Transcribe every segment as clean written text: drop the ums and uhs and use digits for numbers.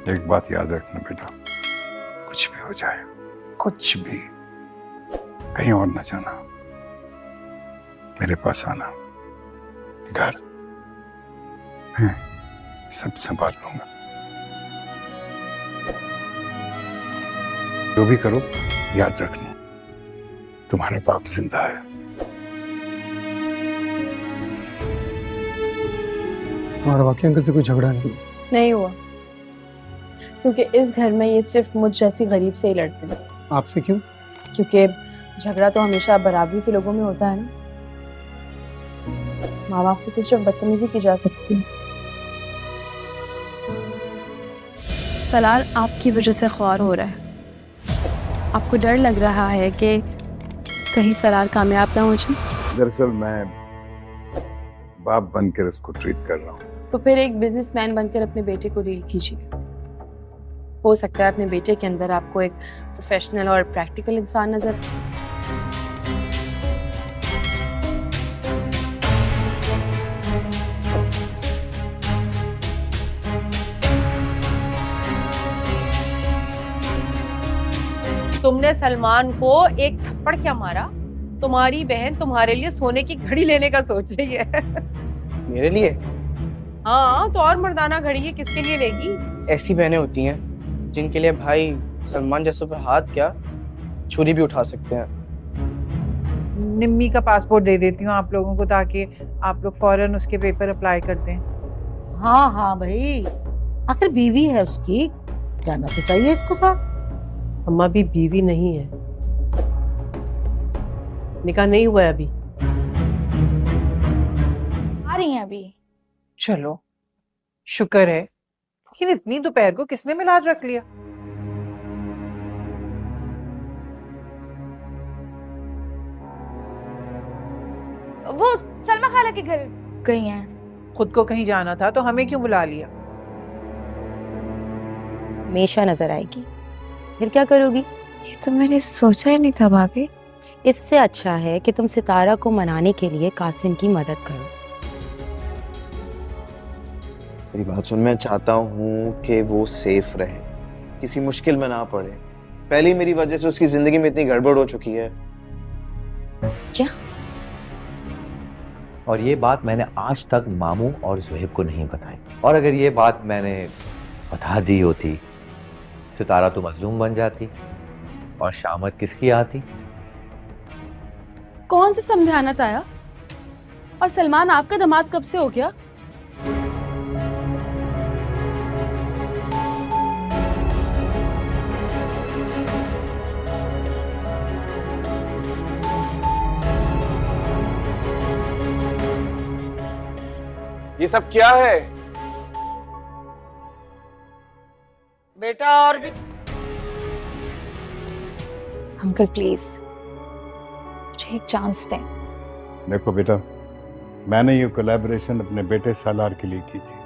ایک بات یاد رکھنا بیٹا، کچھ بھی ہو جائے، کچھ بھی، کہیں اور نہ جانا، میرے پاس آنا، گھر میں سب سنبھال لوں گا۔ جو بھی کرو یاد رکھنا، تمہارا باپ زندہ ہے۔ ہمارا واقعی انکل سے کوئی جھگڑا نہیں ہوا، کیونکہ اس گھر میں یہ صرف مجھ جیسی غریب سے ہی لڑتے ہیں۔ آپ سے کیوں؟ کیونکہ جھگڑا تو ہمیشہ برابری کے لوگوں میں ہوتا ہے نا، ماں باپ سے تو صرف بدتمیزی کی جا سکتی ہے۔ سلار آپ کی وجہ سے خوار ہو رہا ہے، آپ کو ڈر لگ رہا ہے کہ کہیں سلار کامیاب نہ ہو جائے؟ دراصل میں باپ بن کر اس کو ٹریٹ کر رہا ہوں۔ تو پھر ایک بزنس مین بن کر اپنے بیٹے کو ڈیل کیجیے، ہو سکتا ہے اپنے بیٹے کے اندر آپ کو ایک پروفیشنل اور پریکٹیکل انسان نظر آئے۔ تم نے سلمان کو ایک تھپڑ کیا مارا؟ تمہاری بہن تمہارے لیے سونے کی گھڑی لینے کا سوچ رہی ہے۔ میرے لیے؟ ہاں تو اور مردانہ گھڑی یہ کس کے لیے لے گی؟ ایسی بہنیں ہوتی ہیں جن کے لیے بھائی سلمان جیسوں پہ ہاتھ کیا چھری بھی اٹھا سکتے ہیں۔ نمی کا پاسپورٹ دے دیتی ہوں آپ لوگوں کو تاکہ آپ لوگ فوراً اس کے پیپر اپلائی کر دیں۔ ہاں ہاں بھائی، آخر بیوی ہے اس کی، جانا تو چاہیے اس کو ساتھ۔ اماں بھی بیوی نہیں ہے، نکاح نہیں ہوا ہے ابھی۔ آ رہی ہیں ابھی۔ چلو شکر ہے، لیکن اتنی دوپہر کو کس نے ملاج رکھ لیا؟ وہ سلمہ خالہ کے گھر گئی ہیں۔ خود کو کہیں جانا تھا تو ہمیں کیوں بلا لیا؟ ہمیشہ نظر آئے گی، پھر کیا کرو گی؟ یہ تو میں نے سوچا ہی نہیں تھا بھابھی۔ اس سے اچھا ہے کہ تم ستارہ کو منانے کے لیے قاسم کی مدد کرو۔ میری بات سن، میں چاہتا ہوں کہ وہ سیف رہے، کسی مشکل میں نہ پڑے۔ پہلی میری وجہ سے اس کی زندگی میں اتنی گڑبڑ ہو چکی ہے۔ کیا؟ اور یہ بات میں نے آج تک ماموں اور زہیب کو نہیں بتائی، اور اگر یہ بات میں نے بتا دی ہوتی ستارہ تو مظلوم بن جاتی اور شامت کس کی آتی۔ کون سے سمجھانا آیا؟ اور سلمان آپ کا داماد کب سے ہو گیا؟ یہ سب کیا ہے؟ بیٹا اور بھی انکل پلیز مجھے ایک چانس دیں۔ دیکھو بیٹا، میں نے یہ کولیبریشن اپنے بیٹے سالار کے لیے کی تھی،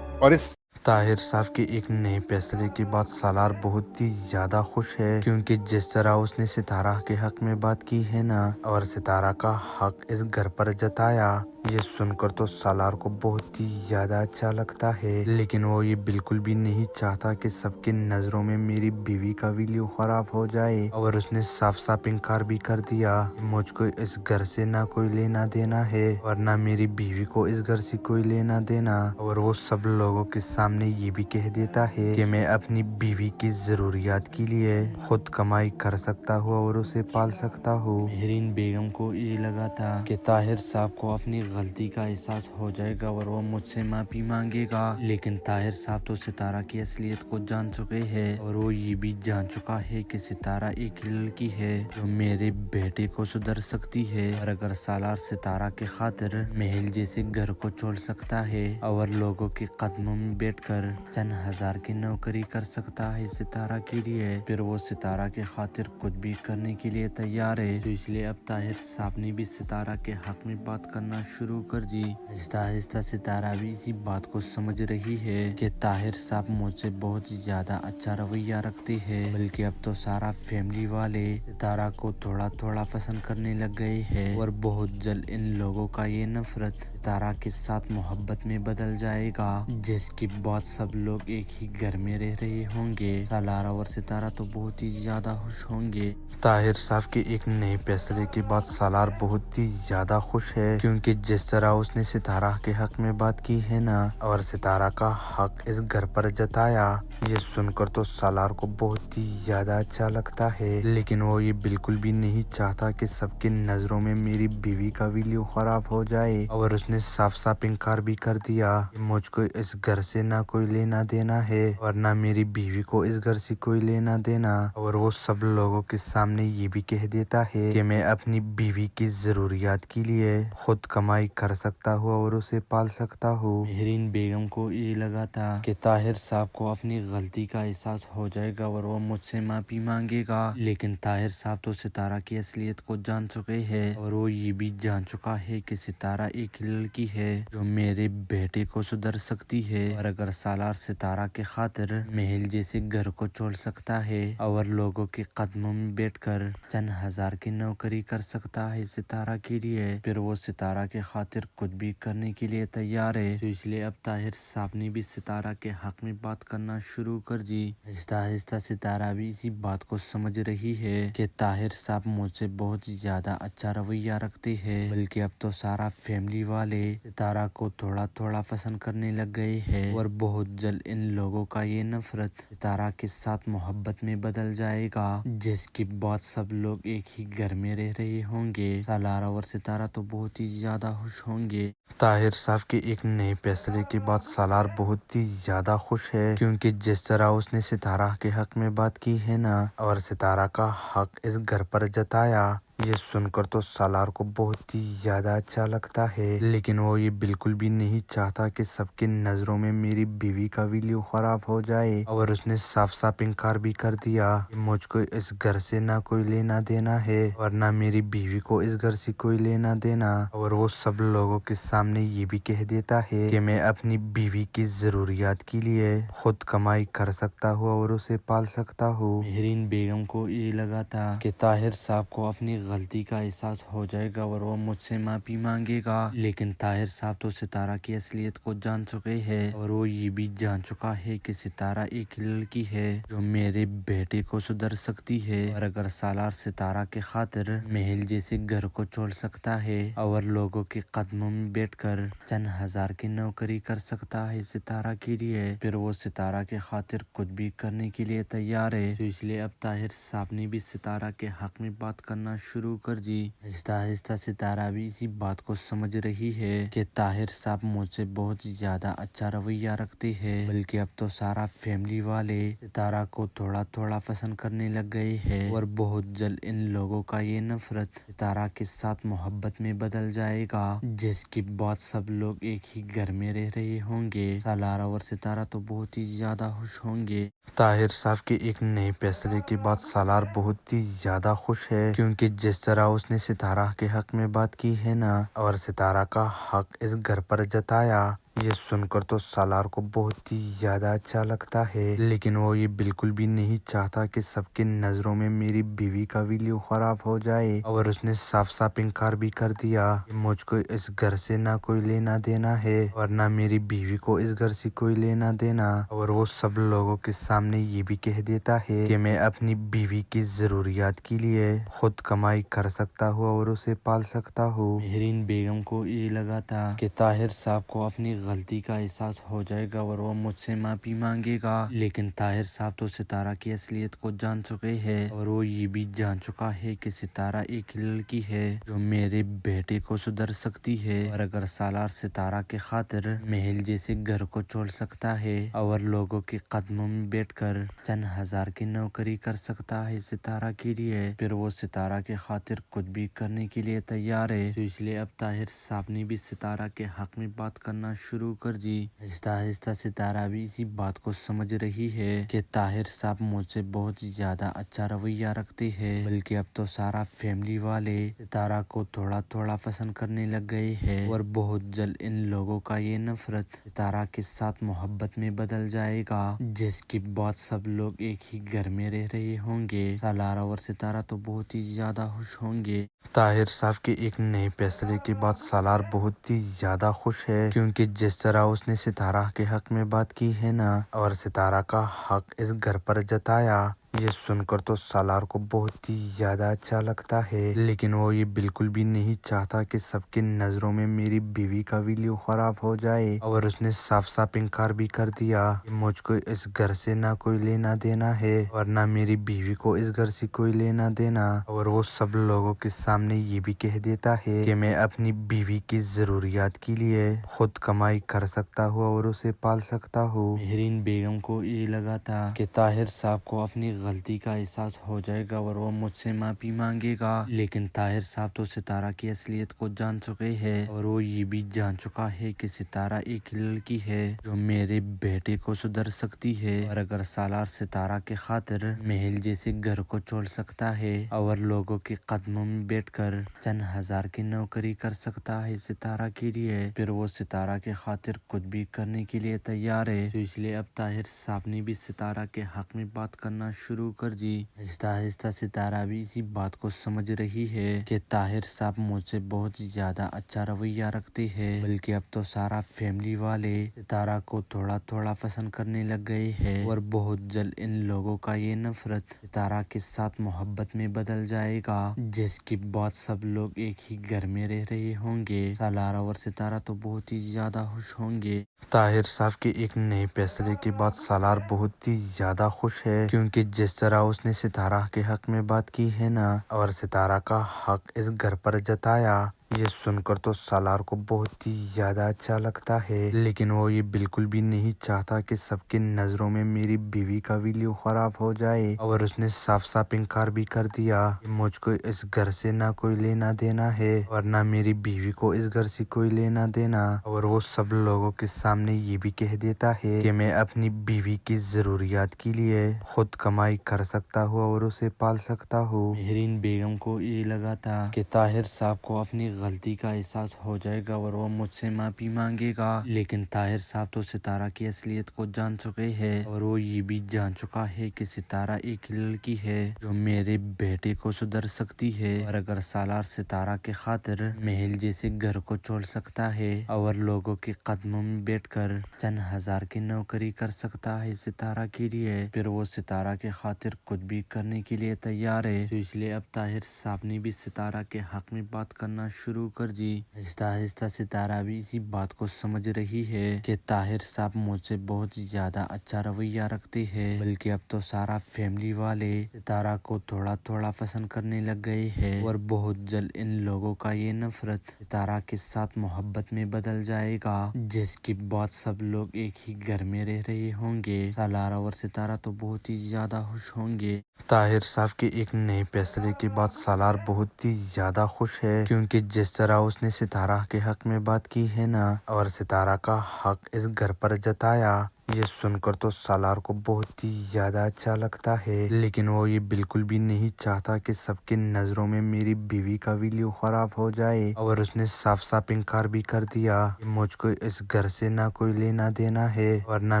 اور اس طاہر صاحب کے ایک نئے فیصلے کے بعد سالار بہت ہی زیادہ خوش ہے، کیونکہ جس طرح اس نے ستارہ کے حق میں بات کی ہے نا، اور ستارہ کا حق اس گھر پر جتایا، یہ سن کر تو سالار کو بہت ہی زیادہ اچھا لگتا ہے، لیکن وہ یہ بالکل بھی نہیں چاہتا کہ سب کی نظروں میں میری بیوی کا ویلیو خراب ہو جائے، اور اس نے صاف صاف انکار بھی کر دیا۔ مجھ کو اس گھر سے نہ کوئی لینا دینا ہے، اور نہ میری بیوی کو اس گھر سے کوئی لینا دینا، اور وہ سب لوگوں کے سامنے یہ بھی کہہ دیتا ہے کہ میں اپنی بیوی کی ضروریات کے لیے خود کمائی کر سکتا ہوں اور اسے پال سکتا ہوں۔ مہرین بیگم کو یہ لگا تھا کہ طاہر صاحب کو اپنی غلطی کا احساس ہو جائے گا اور وہ مجھ سے معافی مانگے گا، لیکن طاہر صاحب تو ستارہ کی اصلیت کو جان چکے ہیں، اور وہ یہ بھی جان چکا ہے کہ ستارہ ایک لڑکی ہے جو میرے بیٹے کو سدھر سکتی ہے، اور اگر سالار ستارہ کے خاطر محل جیسے گھر کو چھوڑ سکتا ہے اور لوگوں کے قدموں میں بیٹھ کر چند ہزار کی نوکری کر سکتا ہے ستارہ کے لیے، پھر وہ ستارہ کے خاطر کچھ بھی کرنے کے لیے تیار ہے۔ تو اس لیے اب طاہر صاحب نے بھی ستارہ کے حق میں بات کرنا شروع کر دی۔ آہستہ آہستہ ستارہ بھی اسی بات کو سمجھ رہی ہے کہ طاہر صاحب مجھ سے بہت زیادہ اچھا رویہ رکھتے ہیں، بلکہ اب تو سارا فیملی والے ستارہ کو تھوڑا تھوڑا پسند کرنے لگ گئے ہیں، اور بہت جلد ان لوگوں کا یہ نفرت ستارہ کے ساتھ محبت میں بدل جائے گا، جس کی بعد سب لوگ ایک ہی گھر میں رہ رہے ہوں گے، سالارہ اور ستارہ تو بہت ہی زیادہ خوش ہوں گے۔ طاہر صاحب کے ایک نئے فیصلے کے بعد سالار بہت ہی زیادہ خوش ہے، کیونکہ جس طرح اس نے ستارہ کے حق میں بات کی ہے نا اور ستارہ کا حق اس گھر پر جتایا، یہ سن کر تو سالار کو بہت ہی زیادہ اچھا لگتا ہے، لیکن وہ یہ بالکل بھی نہیں چاہتا کہ سب کی نظروں میں میری بیوی کا ویلیو خراب ہو جائے، اور اس نے صاف صاف انکار بھی کر دیا کہ مجھ کو اس گھر سے نہ کوئی لینا دینا ہے اور نہ میری بیوی کو اس گھر سے کوئی لینا دینا، اور وہ سب لوگوں کے سامنے یہ بھی کہہ دیتا ہے کہ میں اپنی بیوی کی ضروریات کے لیے خود کمائی کر سکتا ہوں اور اسے پال سکتا ہوں۔ مہرین بیگم کو یہ لگا تھا کہ طاہر صاحب کو اپنی غلطی کا احساس ہو جائے گا اور وہ مجھ سے معافی مانگے گا، لیکن طاہر صاحب تو ستارہ کی اصلیت کو جان چکے ہیں اور وہ یہ بھی جان چکا ہے کہ ستارہ ایک لڑکی ہے جو میرے بیٹے کو سدھر سکتی ہے، اور اگر سالار ستارہ کے خاطر محل جیسے گھر کو چھوڑ سکتا ہے اور لوگوں کے قدموں میں بیٹھ کر چند ہزار کی نوکری کر سکتا ہے ستارہ کے لیے، پھر وہ ستارہ کے خاطر کچھ بھی کرنے کے لیے تیار ہے۔ تو اس لیے اب طاہر صاحب نے بھی ستارہ کے حق میں بات کرنا شروع کر دی۔ آہستہ آہستہ ستارہ بھی اسی بات کو سمجھ رہی ہے کہ طاہر صاحب مجھ سے بہت زیادہ اچھا رویہ رکھتے ہیں، بلکہ اب تو سارا فیملی والے ستارہ کو تھوڑا تھوڑا پسند کرنے لگ گئے ہیں، اور بہت جلد ان لوگوں کا یہ نفرت ستارہ کے ساتھ محبت میں بدل جائے گا، جس کے بعد سب لوگ ایک ہی گھر میں رہ رہے ہوں گے۔ سالارہ اور ستارہ تو بہت ہی زیادہ خوش ہوں گے۔ طاہر صاحب کے ایک نئے فیصلے کے بعد سالار بہت ہی زیادہ خوش ہے، کیونکہ جس طرح اس نے ستارہ کے حق میں بات کی ہے نا اور ستارہ کا حق اس گھر پر جتایا، یہ سن کر تو سالار کو بہت ہی زیادہ اچھا لگتا ہے، لیکن وہ یہ بالکل بھی نہیں چاہتا کہ سب کی نظروں میں میری بیوی کا ویلیو خراب ہو جائے، اور اس نے صاف صاف انکار بھی کر دیا کہ مجھ کو اس گھر سے نہ کوئی لینا دینا ہے اور نہ میری بیوی کو اس گھر سے کوئی لینا دینا، اور وہ سب لوگوں کے سامنے یہ بھی کہہ دیتا ہے کہ میں اپنی بیوی کی ضروریات کے لیے خود کمائی کر سکتا ہوں اور اسے پال سکتا ہوں۔ مہرین بیگم کو یہ لگا تھا کہ طاہر صاحب کو اپنی غلطی کا احساس ہو جائے گا اور وہ مجھ سے معافی مانگے گا، لیکن طاہر صاحب تو ستارہ کی اصلیت کو جان چکے ہیں اور وہ یہ بھی جان چکا ہے کہ ستارہ ایک لڑکی ہے جو میرے بیٹے کو سدھر سکتی ہے، اور اگر سالار ستارہ کے خاطر محل جیسے گھر کو چھوڑ سکتا ہے اور لوگوں کے قدموں میں بیٹھ کر چند ہزار کی نوکری کر سکتا ہے ستارہ کے لیے، پھر وہ ستارہ کے خاطر کچھ بھی کرنے کے لیے تیار ہے۔ تو اس لیے اب طاہر صاحب نے بھی ستارہ کے حق میں بات کرنا شروع کر دی۔ آہستہ آہستہ ستارہ بھی اسی بات کو سمجھ رہی ہے کہ طاہر صاحب مجھ سے بہت زیادہ اچھا رویہ رکھتے ہیں، بلکہ اب تو سارا فیملی والے ستارہ کو تھوڑا تھوڑا پسند کرنے لگ گئے ہیں، اور بہت جلد ان لوگوں کا یہ نفرت ستارہ کے ساتھ محبت میں بدل جائے گا، جس کے بعد سب لوگ ایک ہی گھر میں رہ رہے ہوں گے۔ سالارہ اور ستارہ تو بہت ہی زیادہ خوش ہوں گے۔ طاہر صاحب کے ایک نئے فیصلے کے بعد سالار بہت ہی زیادہ خوش ہے، کیونکہ جس طرح اس نے ستارہ کے حق میں بات کی ہے نا اور ستارہ کا حق اس گھر پر جتایا، یہ سن کر تو سالار کو بہت ہی زیادہ اچھا لگتا ہے، لیکن وہ یہ بالکل بھی نہیں چاہتا کہ سب کی نظروں میں میری بیوی کا ویلیو خراب ہو جائے، اور اس نے صاف صاف انکار بھی کر دیا کہ مجھ کو اس گھر سے نہ کوئی لینا دینا ہے اور نہ میری بیوی کو اس گھر سے کوئی لینا دینا، اور وہ سب لوگوں کے سامنے یہ بھی کہہ دیتا ہے کہ میں اپنی بیوی کی ضروریات کے لیے خود کمائی کر سکتا ہوں اور اسے پال سکتا ہوں۔ مہرین بیگم کو یہ لگا تھا کہ طاہر صاحب کو اپنی غلطی کا احساس ہو جائے گا اور وہ مجھ سے معافی مانگے گا، لیکن طاہر صاحب تو ستارہ کی اصلیت کو جان چکے ہیں اور وہ یہ بھی جان چکا ہے کہ ستارہ ایک لڑکی ہے جو میرے بیٹے کو سدھر سکتی ہے، اور اگر سالار ستارہ کے خاطر محل جیسے گھر کو چھوڑ سکتا ہے اور لوگوں کے قدموں میں بیٹھ کر چند ہزار کی نوکری کر سکتا ہے ستارہ کے لیے، پھر وہ ستارہ کے خاطر کچھ بھی کرنے کے لیے تیار ہے۔ تو اس لیے اب طاہر صاحب نے بھی ستارہ کے حق میں بات کرنا شروع کر دی۔ آہستہ آہستہ ستارہ بھی اسی بات کو سمجھ رہی ہے کہ طاہر صاحب مجھ سے بہت زیادہ اچھا رویہ رکھتے ہیں، بلکہ اب تو سارا فیملی والے ستارہ کو تھوڑا تھوڑا پسند کرنے لگ گئے ہیں، اور بہت جلد ان لوگوں کا یہ نفرت ستارہ کے ساتھ محبت میں بدل جائے گا، جس کے بعد سب لوگ ایک ہی گھر میں رہ رہے ہوں گے۔ سالارہ اور ستارہ تو بہت ہی زیادہ خوش ہوں گے۔ طاہر صاحب کے ایک نئے فیصلے کے بعد سالار بہت ہی زیادہ خوش ہے، کیونکہ जिस तरह उसने सितारा के हक में बात की है ना और सितारा का हक इस घर पर जताया, ये सुनकर तो सालार को बहुत ही ज्यादा अच्छा लगता है, लेकिन वो ये बिल्कुल भी नहीं चाहता कि सबकी नजरों में मेरी बीवी का वीडियो खराब हो जाए। और उसने साफ साफ इनकार भी कर दिया कि मुझको इस घर से ना कोई लेना देना है और ना मेरी बीवी को इस घर से कोई लेना देना। और वो सब लोगों के सामने ये भी कह देता है कि मैं अपनी बीवी की जरूरियात के लिए खुद कमाई कर सकता हूँ और उसे पाल सकता हूँ। मेहरीन बेगम को ये लगा था कि ताहिर साहब को अपनी गलती का एहसास हो जाएगा और वो मुझसे माफी मांगेगा, लेकिन ताहिर साहब तो सितारा की असलियत को जान चुके हैं और वो ये भी जान चुका है कि सितारा एक लड़की है जो मेरे बेटे को सुधर सकती है। और अगर सालार सितारा के खातिर महल जैसे घर को छोड़ सकता है और लोगों के कदमों में बैठकर चंद हजार की नौकरी कर सकता है सितारा के लिए, फिर वो सितारा के खातिर कुछ भी करने के लिए तैयार है। तो इसलिए अब ताहिर साहब ने भी सितारा के हक में बात करना शुरू कर दी। आहिस्ता आहिस्ता सितारा भी इसी बात को समझ रही है कि ताहिर साहब मुझसे बहुत ज्यादा अच्छा रवैया रखते हैं, बल्कि अब तो सारा फैमिली वाले सितारा को थोड़ा थोड़ा पसंद करने लग गए हैं और बहुत जल्द इन लोगों का ये नफरत सितारा के साथ मोहब्बत में बदल जाएगा, जिसके बाद सब लोग एक ही घर में रह रहे होंगे। सालारा और सितारा तो बहुत ही ज्यादा खुश होंगे। ताहिर साहब के एक नए फैसले के बाद सालार बहुत ही ज्यादा खुश है, क्योंकि जिस तरह उसने सितारा के हक में बात की है ना और सितारा का हक इस घर पर जताया, ये सुनकर तो सालार को बहुत ही ज्यादा अच्छा लगता है, लेकिन वो ये बिल्कुल भी नहीं चाहता कि सबकी नजरों में मेरी बीवी का वीडियो खराब हो जाए। और उसने साफ साफ इनकार भी कर दिया कि मुझको इस घर से ना कोई लेना देना है और ना मेरी बीवी को इस घर से कोई लेना देना। और वो सब लोगों के सामने ये भी कह देता है कि मैं अपनी बीवी की जरूरियात के लिए खुद कमाई कर सकता हूँ और उसे पाल सकता हूँ। मेहरीन बेगम को ये लगा था कि ताहिर साहब को अपनी गलती का एहसास हो जाएगा और वो मुझसे माफी मांगेगा, लेकिन ताहिर साहब तो सितारा की असलियत को जान चुके हैं और वो ये भी जान चुका है कि सितारा एक लड़की है जो मेरे बेटे को सुधर सकती है। और अगर सालार सितारा के खातिर महल जैसे घर को छोड़ सकता है और लोगों के कदमों में बैठकर चंद हजार की नौकरी कर सकता है सितारा के लिए, फिर वो सितारा के खातिर कुछ भी करने के लिए तैयार है। तो इसलिए अब ताहिर साहब ने भी सितारा के हक में बात करना शुरू कर दी। आहिस्ता आहिस्ता सितारा भी इसी बात को समझ रही है कि ताहिर साहब मुझसे बहुत ज्यादा अच्छा रवैया रखते हैं, बल्कि अब तो सारा फैमिली वाले सितारा को थोड़ा थोड़ा पसंद करने लग गए हैं और बहुत जल्द इन लोगों का ये नफरत सितारा के साथ मोहब्बत में बदल जाएगा, जिसके बाद सब लोग एक ही घर में रह रहे होंगे। सालारा और सितारा तो बहुत ही ज्यादा खुश होंगे। ताहिर साहब के एक नए फैसले के बाद सालार बहुत ही ज्यादा खुश है, क्योंकि जिस तरह उसने सितारा के हक में बात की है ना और सितारा का हक इस घर पर जताया, ये सुनकर तो सालार को बहुत ही ज्यादा अच्छा लगता है, लेकिन वो ये बिल्कुल भी नहीं चाहता कि सबकी नजरों में मेरी बीवी का वीडियो खराब हो जाए। और उसने साफ साफ इनकार भी कर दिया कि मुझको इस घर से ना कोई लेना देना है और ना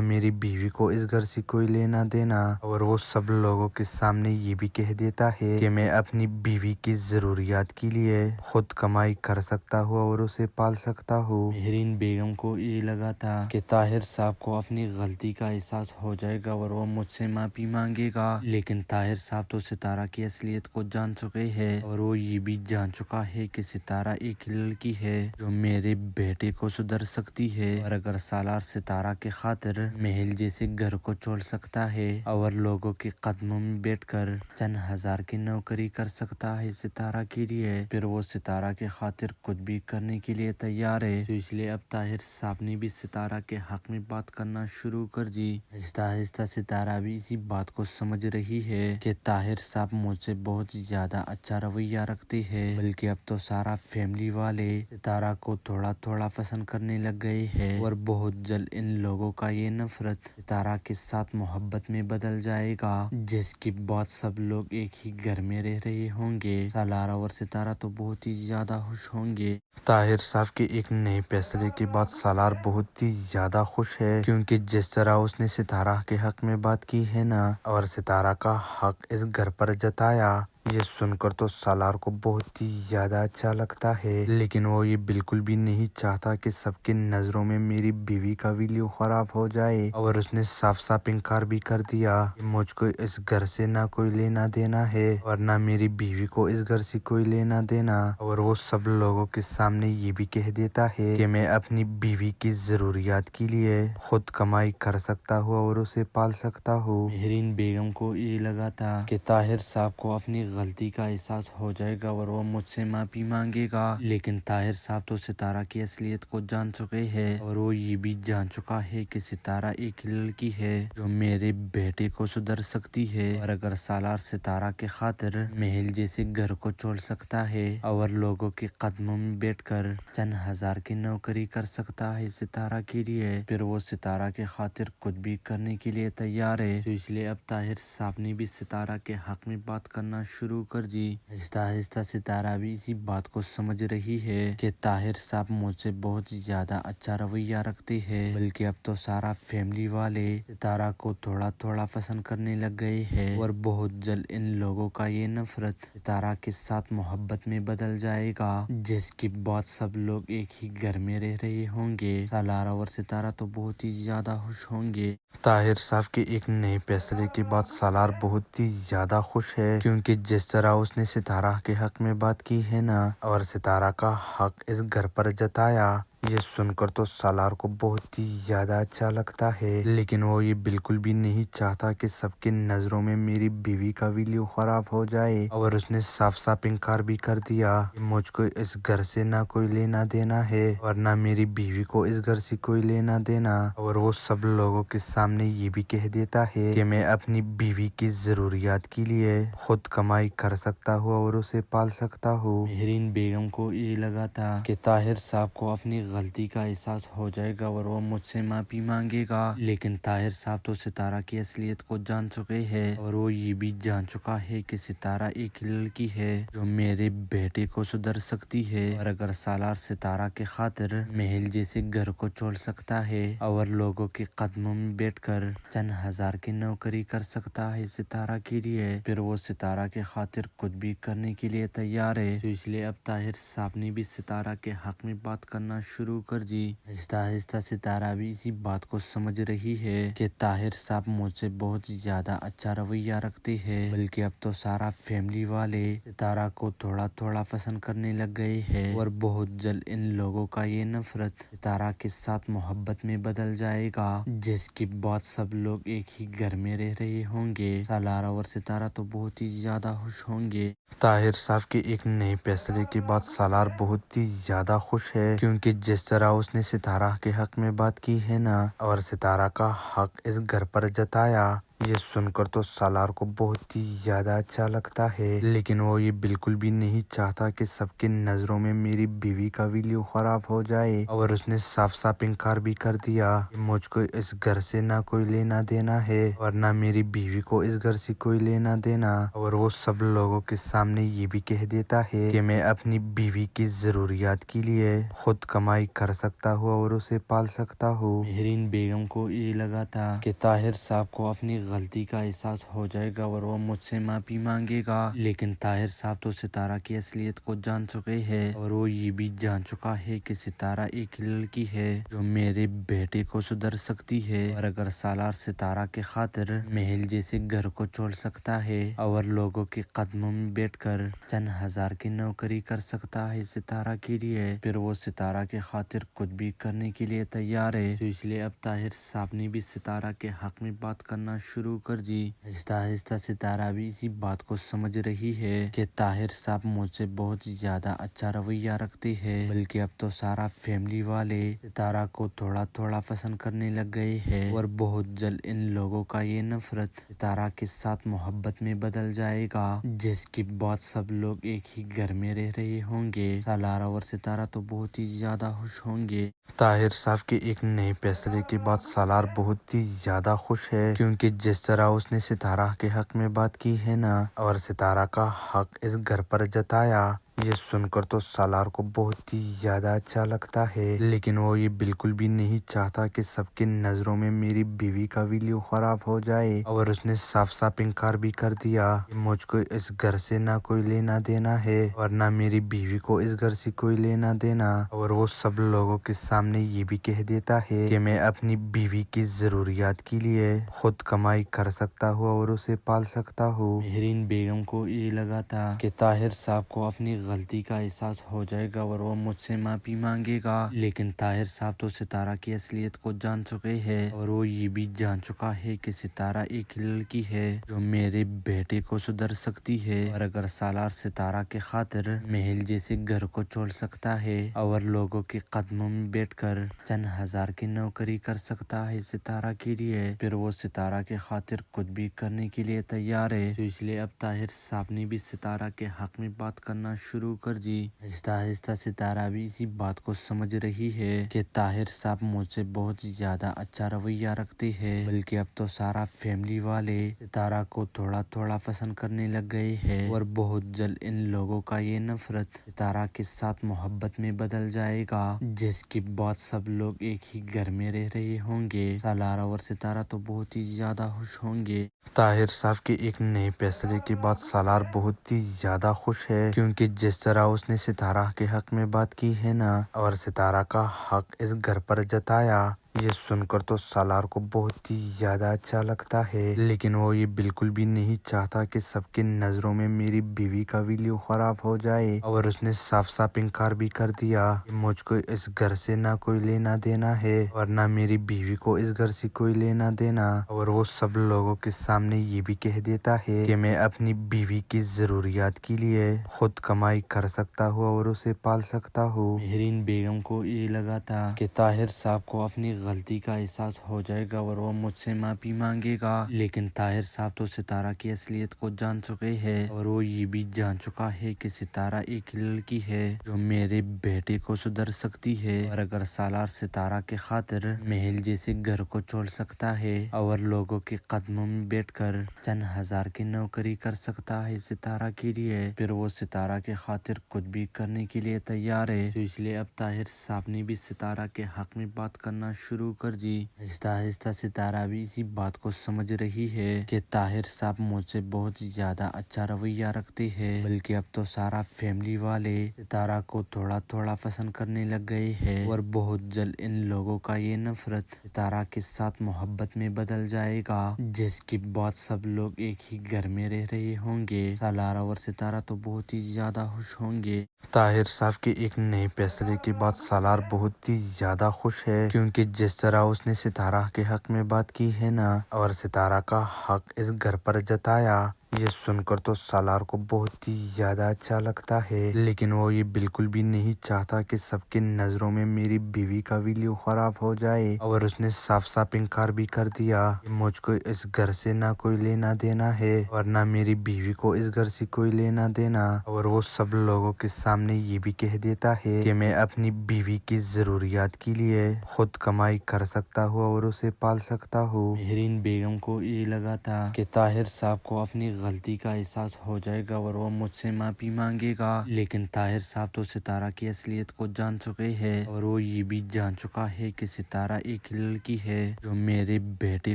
मेरी बीवी को इस घर से कोई लेना देना। और वो सब लोगों के सामने ये भी कह देता है कि मैं अपनी बीवी की जरूरियात के लिए खुद कमाई कर सकता हूँ और उसे पाल सकता हूँ। मेहरीन बेगम को ये लगा था कि ताहिर साहब को अपनी गलती का एहसास हो जाएगा और वो मुझसे माफी मांगेगा, लेकिन ताहिर साहब तो सितारा की असलियत को जान चुके हैं और वो ये भी जान चुका है कि सितारा एक लड़की है जो मेरे बेटे को सुधर सकती है। और अगर सालार सितारा के खातिर महल जैसे घर को छोड़ सकता है और लोगों के कदमों में बैठकर चंद हजार की नौकरी कर सकता है सितारा के लिए, फिर वो सितारा के खातिर कुछ भी करने के लिए तैयार है। तो इसलिए अब ताहिर साहब ने भी सितारा के हक में बात करना शुरू कर दी। आहिस्ता आहिस्ता सितारा भी इसी बात को समझ रही है कि ताहिर साहब मुझसे बहुत ज्यादा अच्छा रवैया रखते हैं, बल्कि अब तो सारा फैमिली वाले सितारा को थोड़ा थोड़ा पसंद करने लग गए हैं और बहुत जल्द इन लोगों का ये नफरत सितारा के साथ मोहब्बत में बदल जाएगा, जिसके बाद सब लोग एक ही घर में रह रहे होंगे। सालारा और सितारा तो बहुत ही ज्यादा खुश होंगे। ताहिर साहब के एक नए फैसले के बाद सालार बहुत ही ज्यादा खुश है, क्योंकि जिस तरह उसने सितारा के हक में बात की है ना और सितारा का हक इस घर पर जताया, ये सुनकर तो सालार को बहुत ही ज्यादा अच्छा लगता है, लेकिन वो ये बिल्कुल भी नहीं चाहता कि सबकी नजरों में मेरी बीवी का वीडियो खराब हो जाए, और उसने साफ साफ इनकार भी कर दिया कि मुझको इस घर से ना कोई लेना देना है और ना मेरी बीवी को इस घर से कोई लेना देना। और वो सब लोगों के सामने ये भी कह देता है कि मैं अपनी बीवी की जरूरियात के लिए खुद कमाई कर सकता हूँ और उसे पाल सकता हूँ। मेहरीन बेगम को ये लगा था कि ताहिर साहब को अपनी गलती का एहसास हो जाएगा और वो मुझसे माफी मांगेगा, लेकिन ताहिर साहब तो सितारा की असलियत को जान चुके हैं और वो ये भी जान चुका है कि सितारा एक लड़की है जो मेरे बेटे को सुधर सकती है। और अगर सालार सितारा के खातिर महल जैसे घर को छोड़ सकता है और लोगों के कदमों में बैठकर चंद हजार की नौकरी कर सकता है सितारा के लिए, फिर वो सितारा के खातिर कुछ भी करने के लिए तैयार है। तो इसलिए अब ताहिर साहब ने भी सितारा के हक में बात करना शुरू कर दी। आहिस्ता आहिस्ता सितारा भी इसी बात को समझ रही है कि ताहिर साहब मुझसे बहुत ज्यादा अच्छा रवैया रखते हैं, बल्कि अब तो सारा फैमिली वाले सितारा को थोड़ा थोड़ा पसंद करने लग गए हैं और बहुत जल्द इन लोगों का ये नफरत सितारा के साथ मोहब्बत में बदल जाएगा, जिसके बाद सब लोग एक ही घर में रह रहे होंगे। सालारा और सितारा तो बहुत ही ज्यादा खुश होंगे। ताहिर साहब के एक नए फैसले के बाद सालार बहुत ही ज्यादा खुश है, क्योंकि जिस तरह उसने सितारा के हक में बात की है ना और सितारा का हक इस घर पर जताया, ये सुनकर तो सालार को बहुत ही ज्यादा अच्छा लगता है, लेकिन वो ये बिल्कुल भी नहीं चाहता कि सबकी नजरों में मेरी बीवी का वीडियो खराब हो जाए, और उसने साफ साफ इनकार भी कर दिया कि मुझको इस घर से ना कोई लेना देना है और ना मेरी बीवी को इस घर से कोई लेना देना। और वो सब लोगों के सामने ये भी कह देता है कि मैं अपनी बीवी की जरूरियात के लिए खुद कमाई कर सकता हूँ और उसे पाल सकता हूँ। मेहरीन बेगम को ये लगा था कि ताहिर साहब को अपनी गलती का एहसास हो जाएगा और वो मुझसे माफी मांगेगा, लेकिन ताहिर साहब तो सितारा की असलियत को जान चुके हैं और वो ये भी जान चुका है कि सितारा एक लड़की है जो मेरे बेटे को सुधर सकती है। और अगर सालार सितारा के खातिर महल जैसे घर को छोड़ सकता है और लोगों के कदमों में बैठकर चंद हजार की नौकरी कर सकता है सितारा के लिए, फिर वो सितारा के खातिर कुछ भी करने के लिए तैयार है। तो इसलिए अब ताहिर साहब ने भी सितारा के हक में बात करना शुरू कर दी। आहिस्ता आहिस्ता सितारा भी इसी बात को समझ रही है कि ताहिर साहब मुझसे बहुत ज्यादा अच्छा रवैया रखते हैं, बल्कि अब तो सारा फैमिली वाले सितारा को थोड़ा थोड़ा पसंद करने लग गए हैं और बहुत जल्द इन लोगों का ये नफरत सितारा के साथ मोहब्बत में बदल जाएगा, जिसके बाद सब लोग एक ही घर में रह रहे होंगे। सालारा और सितारा तो बहुत ही ज्यादा खुश होंगे। ताहिर साहब के एक नए फैसले के बाद सालार बहुत ही ज्यादा खुश है, क्योंकि जिस तरह उसने सितारा के हक में बात की है ना और सितारा का हक इस घर पर जताया, ये सुनकर तो सालार को बहुत ही ज्यादा अच्छा लगता है, लेकिन वो ये बिल्कुल भी नहीं चाहता कि सबकी नजरों में मेरी बीवी का वीडियो खराब हो जाए, और उसने साफ साफ इनकार भी कर दिया कि मुझको इस घर से ना कोई लेना देना है और ना मेरी बीवी को इस घर से कोई लेना देना। और वो सब लोगों के सामने ये भी कह देता है कि मैं अपनी बीवी की जरूरियात के लिए खुद कमाई कर सकता हूँ और उसे पाल सकता हूँ। मेहरीन बेगम को ये लगा था कि ताहिर साहब को अपनी गलती का एहसास हो जाएगा और वो मुझसे माफी मांगेगा, लेकिन ताहिर साहब तो सितारा की असलियत को जान चुके हैं और वो ये भी जान चुका है कि सितारा एक लड़की है जो मेरे बेटे को सुधर सकती है। और अगर सालार सितारा के खातिर महल जैसे घर को छोड़ सकता है और लोगों के कदमों में बैठकर चंद हजार की नौकरी कर सकता है सितारा के लिए, फिर वो सितारा के खातिर कुछ भी करने के लिए तैयार है। तो इसलिए अब ताहिर साहब ने भी सितारा के हक में बात करना शुरू कर दी। आहिस्ता आहिस्ता सितारा भी इसी बात को समझ रही है कि ताहिर साहब मुझसे बहुत ज्यादा अच्छा रवैया रखते हैं, बल्कि अब तो सारा फैमिली वाले सितारा को थोड़ा थोड़ा पसंद करने लग गए हैं और बहुत जल्द इन लोगों का ये नफरत सितारा के साथ मोहब्बत में बदल जाएगा, जिसके बाद सब लोग एक ही घर में रह रहे होंगे। सालारा और सितारा तो बहुत ही ज्यादा खुश होंगे। ताहिर साहब के एक नए फैसले के बाद सालार बहुत ही ज्यादा खुश है, क्योंकि जिस तरह उसने सितारा के हक में बात की है ना और सितारा का हक इस घर पर जताया, ये सुनकर तो सालार को बहुत ही ज्यादा अच्छा लगता है, लेकिन वो ये बिल्कुल भी नहीं चाहता कि सबकी नजरों में मेरी बीवी का वीडियो खराब हो जाए। और उसने साफ साफ इनकार भी कर दिया कि मुझको इस घर से ना कोई लेना देना है और ना मेरी बीवी को इस घर से कोई लेना देना। और वो सब लोगों के सामने ये भी कह देता है कि मैं अपनी बीवी की जरूरियात के लिए खुद कमाई कर सकता हूँ और उसे पाल सकता हूँ। मेहरीन बेगम को ये लगा था कि ताहिर साहब को अपनी गलती का एहसास हो जाएगा और वो मुझसे माफी मांगेगा, लेकिन ताहिर साहब तो सितारा की असलियत को जान चुके हैं और वो ये भी जान चुका है कि सितारा एक लड़की है जो मेरे बेटे को सुधर सकती है। और अगर सालार सितारा के खातिर महल जैसे घर को छोड़ सकता है और लोगों के कदमों में बैठकर चंद हजार की नौकरी कर सकता है सितारा के लिए, फिर वो सितारा के खातिर कुछ भी करने के लिए तैयार है। तो इसलिए अब ताहिर साहब ने भी सितारा के हक में बात करना शुरू कर दी। आहिस्ता आहिस्ता सितारा भी इसी बात को समझ रही है कि ताहिर साहब मुझसे बहुत ज्यादा अच्छा रवैया रखते हैं, बल्कि अब तो सारा फैमिली वाले सितारा को थोड़ा थोड़ा पसंद करने लग गए हैं और बहुत जल्द इन लोगों का ये नफरत सितारा के साथ मोहब्बत में बदल जाएगा, जिसके बाद सब लोग एक ही घर में रह रहे होंगे। सालारा और सितारा तो बहुत ही ज्यादा खुश होंगे। ताहिर साहब के एक नए फैसले के बाद सालार बहुत ही ज्यादा खुश है, क्योंकि जिस तरह उसने सितारा के हक में बात की है ना और सितारा का हक इस घर पर जताया, ये सुनकर तो सालार को बहुत ही ज्यादा अच्छा लगता है, लेकिन वो ये बिल्कुल भी नहीं चाहता कि सबकी नजरों में मेरी बीवी का वीडियो खराब हो जाए। और उसने साफ साफ इनकार भी कर दिया कि मुझको इस घर से ना कोई लेना देना है और ना मेरी बीवी को इस घर से कोई लेना देना। और वो सब लोगों के सामने ये भी कह देता है कि मैं अपनी बीवी की जरूरियात के लिए खुद कमाई कर सकता हूँ और उसे पाल सकता हूँ। मेहरीन बेगम को ये लगा था कि ताहिर साहब को अपनी गलती का एहसास हो जाएगा और वो मुझसे माफी मांगेगा, लेकिन ताहिर साहब तो सितारा की असलियत को जान चुके हैं और वो ये भी जान चुका है कि सितारा एक लड़की है जो मेरे बेटे को सुधर सकती है। और अगर सालार सितारा के खातिर महल जैसे घर को छोड़ सकता है और लोगों के कदमों में बैठकर चंद हजार की नौकरी कर सकता है सितारा के लिए, फिर वो सितारा के खातिर कुछ भी करने के लिए तैयार है। तो इसलिए अब ताहिर साहब ने भी सितारा के हक में बात करना शुरू कर दी। आहिस्ता आहिस्ता सितारा भी इसी बात को समझ रही है कि ताहिर साहब मुझसे बहुत ज्यादा अच्छा रवैया रखते हैं, बल्कि अब तो सारा फैमिली वाले सितारा को थोड़ा थोड़ा पसंद करने लग गए हैं और बहुत जल्द इन लोगों का ये नफरत सितारा के साथ मोहब्बत में बदल जाएगा, जिसके बाद सब लोग एक ही घर में रह रहे होंगे। सालारा और सितारा तो बहुत ही ज्यादा खुश होंगे। ताहिर साहब के एक नए फैसले के बाद सालार बहुत ही ज्यादा खुश है, क्योंकि जिस तरह उसने सितारा के हक में बात की है ना और सितारा का हक इस घर पर जताया, ये सुनकर तो सालार को बहुत ही ज्यादा अच्छा लगता है, लेकिन वो ये बिल्कुल भी नहीं चाहता कि सबकी नजरों में मेरी बीवी का वीडियो खराब हो जाए। और उसने साफ साफ इनकार भी कर दिया कि मुझको इस घर से ना कोई लेना देना है और ना मेरी बीवी को इस घर से कोई लेना देना। और वो सब लोगों के सामने ये भी कह देता है कि मैं अपनी बीवी की जरूरियात के लिए खुद कमाई कर सकता हूँ और उसे पाल सकता हूँ। मेहरीन बेगम को ये लगा था कि ताहिर साहब को अपनी गलती का एहसास हो जाएगा और वो मुझसे माफी मांगेगा, लेकिन ताहिर साहब तो सितारा की असलियत को जान चुके हैं और वो ये भी जान चुका है कि सितारा एक लड़की है जो मेरे बेटे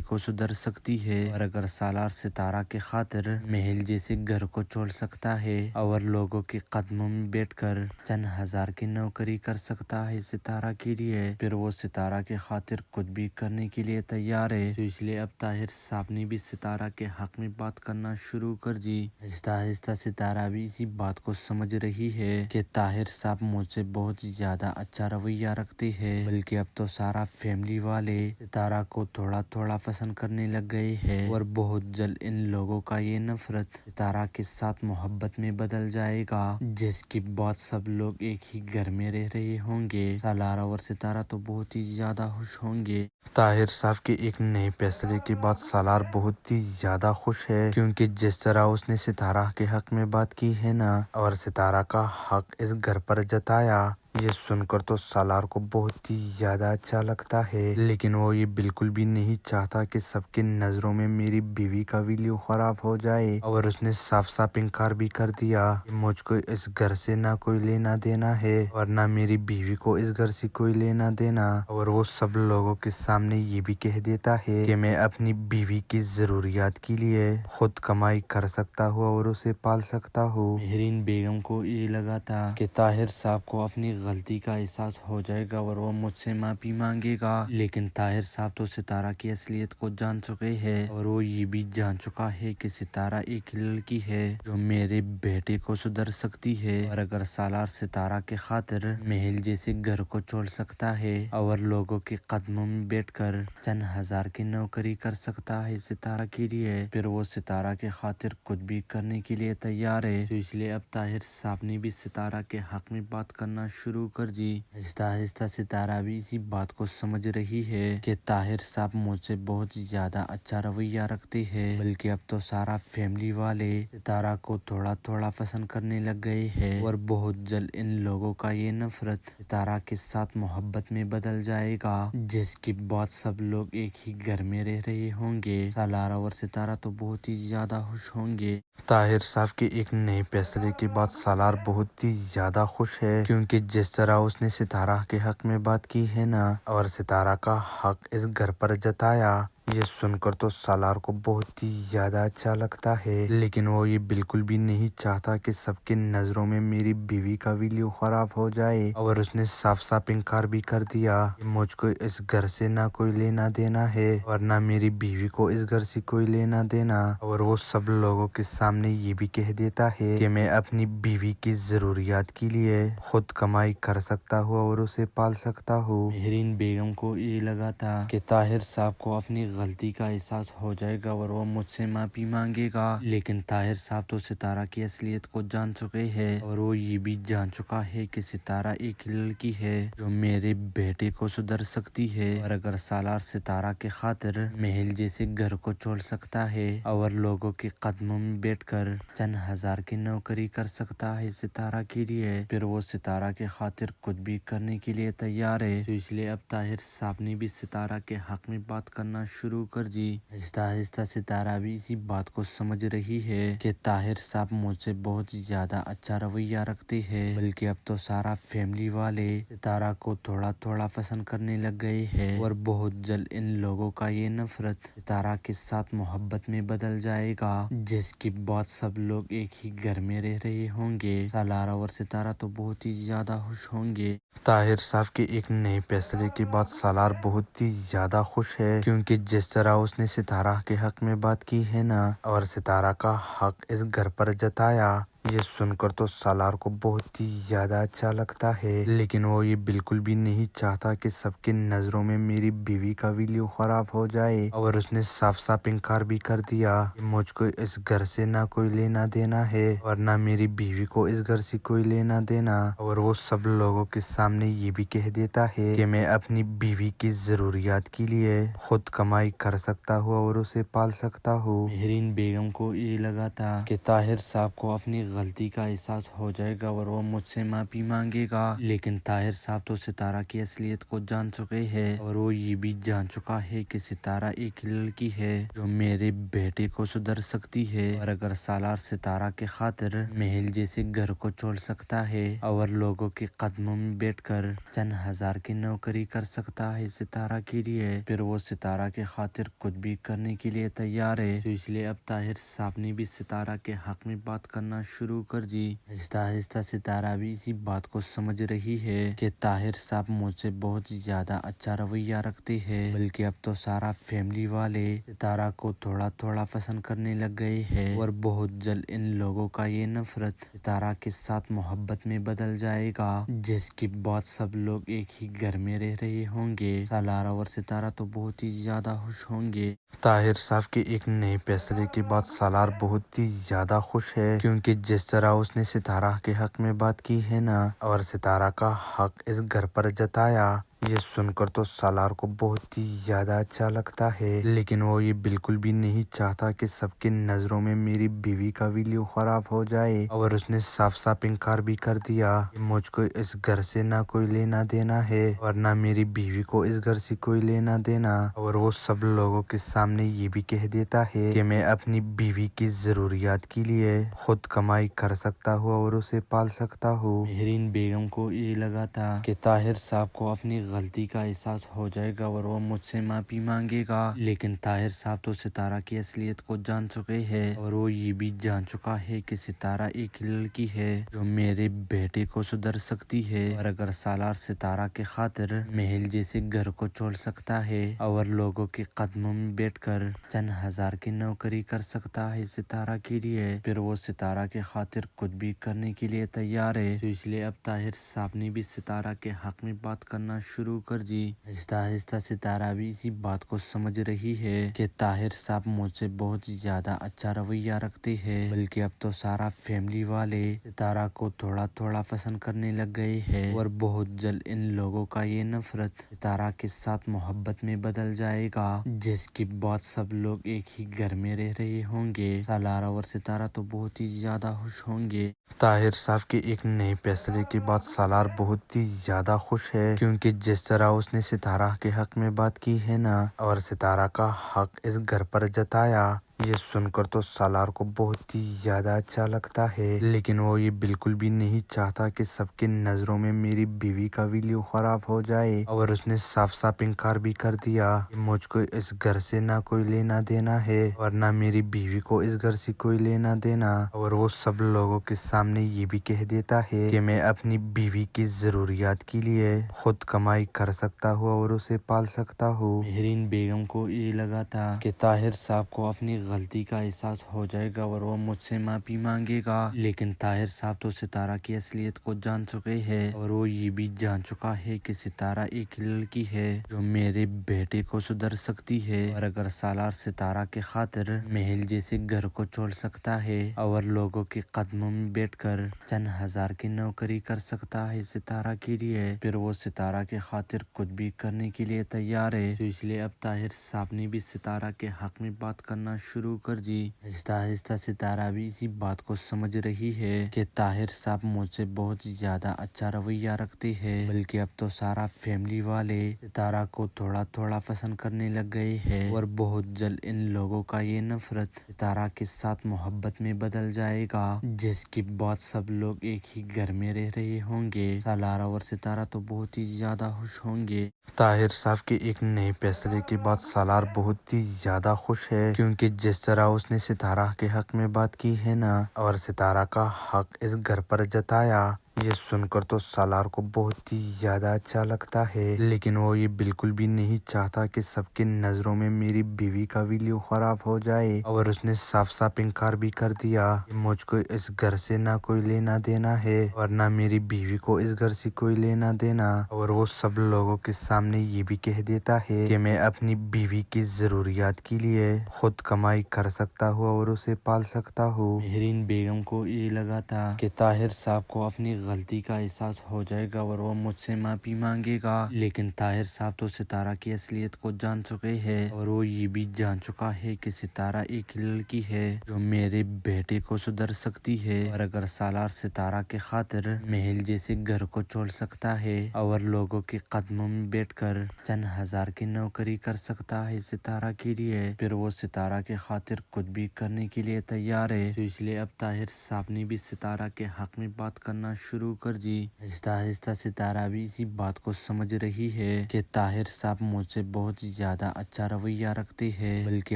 को सुधर सकती है। और अगर सालार सितारा के खातिर महल जैसे घर को छोड़ सकता है और लोगों के कदमों में बैठकर चंद हजार की नौकरी कर सकता है सितारा के लिए, फिर वो सितारा के खातिर कुछ भी करने के लिए तैयार है। तो इसलिए अब ताहिर साहब ने भी सितारा के हक में बात करना शुरू कर दी। आहिस्ता आहिस्ता सितारा भी इसी बात को समझ रही है कि ताहिर साहब मुझसे बहुत ज्यादा अच्छा रवैया रखते हैं, बल्कि अब तो सारा फैमिली वाले सितारा को थोड़ा थोड़ा पसंद करने लग गए हैं और बहुत जल्द इन लोगों का ये नफरत सितारा के साथ मोहब्बत में बदल जाएगा, जिसके बाद सब लोग एक ही घर में रह रहे होंगे। सालारा और सितारा तो बहुत ही ज्यादा खुश होंगे। ताहिर साहब के एक नए फैसले के बाद सालार बहुत ही ज्यादा खुश है, क्योंकि जिस तरह उसने सितारा के हक में बात की है ना और सितारा का हक इस घर पर जताया, ये सुनकर तो सालार को बहुत ही ज्यादा अच्छा लगता है, लेकिन वो ये बिल्कुल भी नहीं चाहता कि सबके नजरों में मेरी बीवी का वीडियो खराब हो जाए। और उसने साफ साफ इनकार भी कर दिया कि मुझको इस घर से ना कोई लेना देना है और ना मेरी बीवी को इस घर से कोई लेना देना। और वो सब लोगों के सामने ये भी कह देता है कि मैं अपनी बीवी की जरूरियात के लिए खुद कमाई कर सकता हूँ और उसे पाल सकता हूँ। मेहरीन बेगम को ये लगा था कि ताहिर साहब को अपनी गलती का एहसास हो जाएगा और वो मुझसे माफी मांगेगा, लेकिन ताहिर साहब तो सितारा की असलियत को जान चुके हैं और वो ये भी जान चुका है कि सितारा एक लड़की है जो मेरे बेटे को सुधर सकती है। और अगर सालार सितारा के खातिर महल जैसे घर को छोड़ सकता है और लोगों के कदमों में बैठकर चंद हजार की नौकरी कर सकता है सितारा के लिए, फिर वो सितारा के खातिर कुछ भी करने के लिए तैयार है। तो इसलिए अब ताहिर साहब ने भी सितारा के हक में बात करना शुरू कर दी। आहिस्ता आहिस्ता सितारा भी इसी बात को समझ रही है कि ताहिर साहब मुझसे बहुत ज्यादा अच्छा रवैया रखते हैं, बल्कि अब तो सारा फैमिली वाले सितारा को थोड़ा थोड़ा पसंद करने लग गए हैं और बहुत जल्द इन लोगों का ये नफरत सितारा के साथ मोहब्बत में बदल जाएगा, जिसके बाद सब लोग एक ही घर में रह रहे होंगे। सालारा और सितारा तो बहुत ही ज्यादा खुश होंगे। ताहिर साहब के एक नए फैसले के बाद सालार बहुत ही ज्यादा खुश है, क्योंकि जिस तरह उसने सितारा के हक में बात की है ना और सितारा का हक इस घर पर जताया, ये सुनकर तो सालार को बहुत ही ज्यादा अच्छा लगता है, लेकिन वो ये बिल्कुल भी नहीं चाहता कि सबके नजरों में मेरी बीवी का वीडियो खराब हो जाए। और उसने साफ साफ इनकार भी कर दिया कि मुझको इस घर से ना कोई लेना देना है और ना मेरी बीवी को इस घर से कोई लेना देना। और वो सब लोगों के सामने ये भी कह देता है कि मैं अपनी बीवी की जरूरियात के लिए खुद कमाई कर सकता हूँ और उसे पाल सकता हूँ। मेहरीन बेगम को ये लगा था कि ताहिर साहब को अपनी गलती का एहसास हो जाएगा और वो मुझसे माफी मांगेगा, लेकिन ताहिर साहब तो सितारा की असलियत को जान चुके हैं और वो ये भी जान चुका है कि सितारा एक लड़की है जो मेरे बेटे को सुधर सकती है। और अगर सालार सितारा के खातिर महल जैसे घर को छोड़ सकता है और लोगों के कदमों में बैठकर चंद हजार की नौकरी कर सकता है सितारा के लिए, फिर वो सितारा के खातिर कुछ भी करने के लिए तैयार है। तो इसलिए अब ताहिर साहब ने भी सितारा के हक में बात करना शुरू कर दी। आहिस्ता आहिस्ता सितारा भी इसी बात को समझ रही है कि ताहिर साहब मुझसे बहुत ज्यादा अच्छा रवैया रखते हैं, बल्कि अब तो सारा फैमिली वाले सितारा को थोड़ा थोड़ा पसंद करने लग गए हैं और बहुत जल्द इन लोगों का ये नफरत सितारा के साथ मोहब्बत में बदल जाएगा, जिसके बाद सब लोग एक ही घर में रह रहे होंगे। सालारा और सितारा तो बहुत ही ज्यादा खुश होंगे। ताहिर साहब के एक नए फैसले के बाद सालार बहुत ही ज्यादा खुश है, क्योंकि जिस तरह उसने सितारा के हक में बात की है ना और सितारा का हक इस घर पर जताया, ये सुनकर तो सालार को बहुत ही ज्यादा अच्छा लगता है, लेकिन वो ये बिल्कुल भी नहीं चाहता कि सबके नजरों में मेरी बीवी का वीडियो खराब हो जाए। और उसने साफ साफ इनकार भी कर दिया कि मुझको इस घर से ना कोई लेना देना है और ना मेरी बीवी को इस घर से कोई लेना देना। और वो सब लोगों के सामने ये भी कह देता है कि मैं अपनी बीवी की जरूरियात के लिए खुद कमाई कर सकता हूँ और उसे पाल सकता हूँ। मेहरीन बेगम को ये लगा था कि ताहिर साहब को अपनी गलती का एहसास हो जाएगा और वो मुझसे माफी मांगेगा, लेकिन ताहिर साहब तो सितारा की असलियत को जान चुके हैं और वो ये भी जान चुका है कि सितारा एक लड़की है जो मेरे बेटे को सुधर सकती है। और अगर सालार सितारा के खातिर महल जैसे घर को छोड़ सकता है और लोगों के कदमों में बैठकर चंद हजार की नौकरी कर सकता है सितारा के लिए, फिर वो सितारा के खातिर कुछ भी करने के लिए तैयार है। तो इसलिए अब ताहिर साहब ने भी सितारा के हक में बात करना शुरू कर दी। आहिस्ता आहिस्ता सितारा भी इसी बात को समझ रही है कि ताहिर साहब मुझसे बहुत ज्यादा अच्छा रवैया रखते हैं, बल्कि अब तो सारा फैमिली वाले सितारा को थोड़ा थोड़ा पसंद करने लग गए हैं और बहुत जल्द इन लोगों का ये नफरत सितारा के साथ मोहब्बत में बदल जाएगा, जिसके बाद सब लोग एक ही घर में रह रहे होंगे। सालारा और सितारा तो बहुत ही ज्यादा खुश होंगे। ताहिर साहब के एक नए फैसले के बाद सालार बहुत ही ज्यादा खुश है, क्योंकि जिस तरह उसने सितारा के हक में बात की है ना और सितारा का हक इस घर पर जताया, ये सुनकर तो सालार को बहुत ही ज्यादा अच्छा लगता है, लेकिन वो ये बिल्कुल भी नहीं चाहता कि सबकी नजरों में मेरी बीवी का वीडियो खराब हो जाए, और उसने साफ साफ इनकार भी कर दिया कि मुझको इस घर से ना कोई लेना देना है और ना मेरी बीवी को इस घर से कोई लेना देना। और वो सब लोगों के सामने ये भी कह देता है कि मैं अपनी बीवी की जरूरियात के लिए खुद कमाई कर सकता हूँ और उसे पाल सकता हूँ। मेहरीन बेगम को ये लगा था कि ताहिर साहब को अपनी गलती का एहसास हो जाएगा और वो मुझसे माफी मांगेगा, लेकिन ताहिर साहब तो सितारा की असलियत को जान चुके हैं और वो ये भी जान चुका है कि सितारा एक लड़की है जो मेरे बेटे को सुधर सकती है। और अगर सालार सितारा के खातिर महल जैसे घर को छोड़ सकता है और लोगों के कदमों में बैठकर चंद हजार की नौकरी कर सकता है सितारा के लिए, फिर वो सितारा के खातिर कुछ भी करने के लिए तैयार है। तो इसलिए अब ताहिर साहब ने भी सितारा के हक में बात करना शुरू कर दी। आहिस्ता आहिस्ता सितारा भी इसी बात को समझ रही है कि ताहिर साहब मुझसे बहुत ज्यादा अच्छा रवैया रखते हैं, बल्कि अब तो सारा फैमिली वाले सितारा को थोड़ा थोड़ा पसंद करने लग गए हैं और बहुत जल्द इन लोगों का ये नफरत सितारा के साथ मोहब्बत में बदल जाएगा, जिसके बाद सब लोग एक ही घर में रह रहे होंगे। सालारा और सितारा तो बहुत ही ज्यादा खुश होंगे। ताहिर साहब के एक नए फैसले के बाद सालार बहुत ही ज्यादा खुश है, क्योंकि जिस तरह उसने सितारा के हक में बात की है ना, और सितारा का हक इस घर पर जताया, ये सुनकर तो सालार को बहुत ही ज्यादा अच्छा लगता है, लेकिन वो ये बिल्कुल भी नहीं चाहता कि सबकी नजरों में मेरी बीवी का वीडियो खराब हो जाए, और उसने साफ साफ इनकार भी कर दिया कि मुझको इस घर से ना कोई लेना देना है और ना मेरी बीवी को इस घर से कोई लेना देना। और वो सब लोगों के सामने ये भी कह देता है कि मैं अपनी बीवी की जरूरियात के लिए खुद कमाई कर सकता हूँ और उसे पाल सकता हूँ। मेहरीन बेगम को ये लगा था कि ताहिर साहब को अपनी गलती का एहसास हो जाएगा और वो मुझसे माफी मांगेगा, लेकिन ताहिर साहब तो सितारा की असलियत को जान चुके हैं और वो ये भी जान चुका है कि सितारा एक लड़की है जो मेरे बेटे को सुधर सकती है। और अगर सालार सितारा के खातिर महल जैसे घर को छोड़ सकता है और लोगों के कदमों में बैठकर चंद हजार की नौकरी कर सकता है सितारा के लिए, फिर वो सितारा के खातिर कुछ भी करने के लिए तैयार है। तो इसलिए अब ताहिर साहब ने भी सितारा के हक में बात करना शुरू कर दी। आहिस्ता आहिस्ता सितारा भी इसी बात को समझ रही है कि ताहिर साहब मुझसे बहुत ज्यादा अच्छा रवैया रखते हैं, बल्कि अब तो सारा फैमिली वाले सितारा को थोड़ा थोड़ा पसंद करने लग गए हैं और बहुत जल्द इन लोगों का ये नफरत सितारा के साथ मोहब्बत में बदल जाएगा, जिसके बाद सब लोग एक ही घर में रह रहे होंगे। सालारा और सितारा तो बहुत ही ज्यादा खुश होंगे। ताहिर साहब के एक नए फैसले के बाद सालार बहुत ही ज्यादा खुश है, क्योंकि जिस तरह उसने सितारा के हक में बात की है ना, और सितारा का हक इस घर पर जताया, ये सुनकर तो सालार को बहुत ही ज्यादा अच्छा लगता है, लेकिन वो ये बिल्कुल भी नहीं चाहता कि सबकी नजरों में मेरी बीवी का वीडियो खराब हो जाए, और उसने साफ साफ इनकार भी कर दिया कि मुझको इस घर से ना कोई लेना देना है और ना मेरी बीवी को इस घर से कोई लेना देना। और वो सब लोगों के सामने ये भी कह देता है कि मैं अपनी बीवी की जरूरियात के लिए खुद कमाई कर सकता हूँ और उसे पाल सकता हूँ। मेहरीन बेगम को ये लगा था कि ताहिर साहब को अपनी गलती का एहसास हो जाएगा और वो मुझसे माफी मांगेगा, लेकिन ताहिर साहब तो सितारा की असलियत को जान चुके हैं और वो ये भी जान चुका है कि सितारा एक लड़की है जो मेरे बेटे को सुधर सकती है। और अगर सालार सितारा के खातिर महल जैसे घर को छोड़ सकता है और लोगों के कदमों में बैठकर चंद हजार की नौकरी कर सकता है सितारा के लिए, फिर वो सितारा के खातिर कुछ भी करने के लिए तैयार है। तो इसलिए अब ताहिर साहब ने भी सितारा के हक में बात करना शुरू कर दी। आहिस्ता आहिस्ता सितारा भी इसी बात को समझ रही है कि ताहिर साहब मुझसे बहुत ज्यादा अच्छा रवैया रखते हैं, बल्कि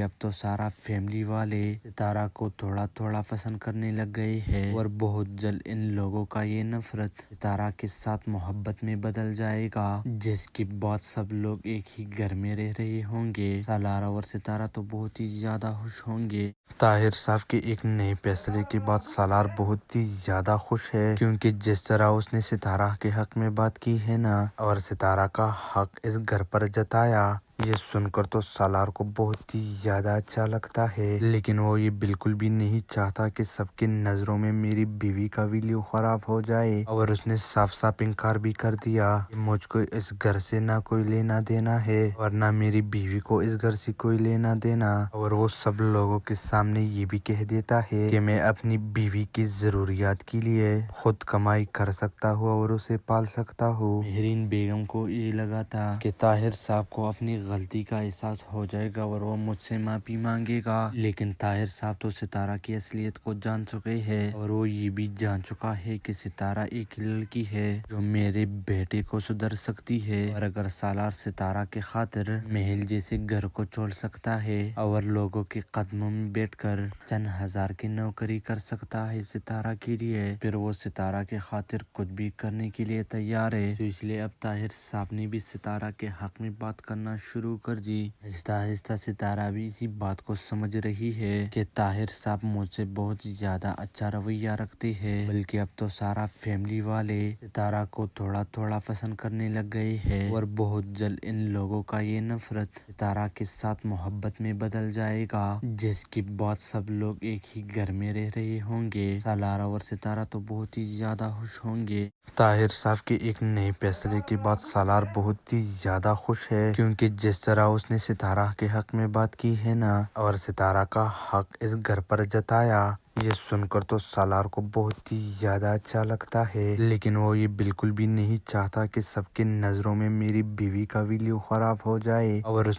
अब तो सारा फैमिली वाले सितारा को थोड़ा थोड़ा पसंद करने लग गए हैं और बहुत जल्द इन लोगों का ये नफरत सितारा के साथ मोहब्बत में बदल जाएगा, जिसके बाद सब लोग एक ही घर में रह रहे होंगे। सालारा और सितारा तो बहुत ही ज्यादा खुश होंगे। ताहिर साहब के एक नए फैसले के बाद सालार बहुत ही ज्यादा खुश है, क्योंकि जिस तरह उसने सितारा के हक में बात की है ना, और सितारा का हक इस घर पर जताया, ये सुनकर तो सालार को बहुत ही ज्यादा अच्छा लगता है, लेकिन वो ये बिल्कुल भी नहीं चाहता कि सबकी नजरों में मेरी बीवी का वीडियो खराब हो जाए। और उसने साफ साफ इनकार भी कर दिया कि मुझको इस घर से ना कोई लेना देना है और ना मेरी बीवी को इस घर से कोई लेना देना। और वो सब लोगों के सामने ये भी कह देता है कि मैं अपनी बीवी की जरूरियात के लिए खुद कमाई कर सकता हूँ और उसे पाल सकता हूँ। मेहरीन बेगम को ये लगा था कि ताहिर साहब को अपनी गलती का एहसास हो जाएगा और वो मुझसे माफी मांगेगा, लेकिन ताहिर साहब तो सितारा की असलियत को जान चुके हैं और वो ये भी जान चुका है कि सितारा एक लड़की है जो मेरे बेटे को सुधर सकती है। और अगर सालार सितारा के खातिर महल जैसे घर को छोड़ सकता है और लोगों के कदमों में बैठकर चंद हजार की नौकरी कर सकता है सितारा के लिए, फिर वो सितारा के खातिर कुछ भी करने के लिए तैयार है। तो इसलिए अब ताहिर साहब ने भी सितारा के हक में बात करना शुरू कर दी। आहिस्ता आहिस्ता सितारा भी इसी बात को समझ रही है कि ताहिर साहब मुझसे बहुत ज्यादा अच्छा रवैया रखते हैं, बल्कि अब तो सारा फैमिली वाले सितारा को थोड़ा थोड़ा पसंद करने लग गए हैं और बहुत जल्द इन लोगों का ये नफरत सितारा के साथ मोहब्बत में बदल जाएगा, जिसके बाद सब लोग एक ही घर में रह रहे होंगे। सालारा और सितारा तो बहुत ही ज्यादा खुश होंगे। ताहिर साहब के एक नए फैसले के बाद सालार बहुत ही ज्यादा खुश है, क्योंकि जिस तरह उसने सितारा के हक में बात की है ना और सितारा का हक इस घर पर जताया, ये सुनकर तो सालार को बहुत ही ज्यादा अच्छा लगता है, लेकिन वो ये बिल्कुल भी नहीं चाहता कि सबकी नजरों में मेरी बीवी का वीडियो खराब हो जाए। और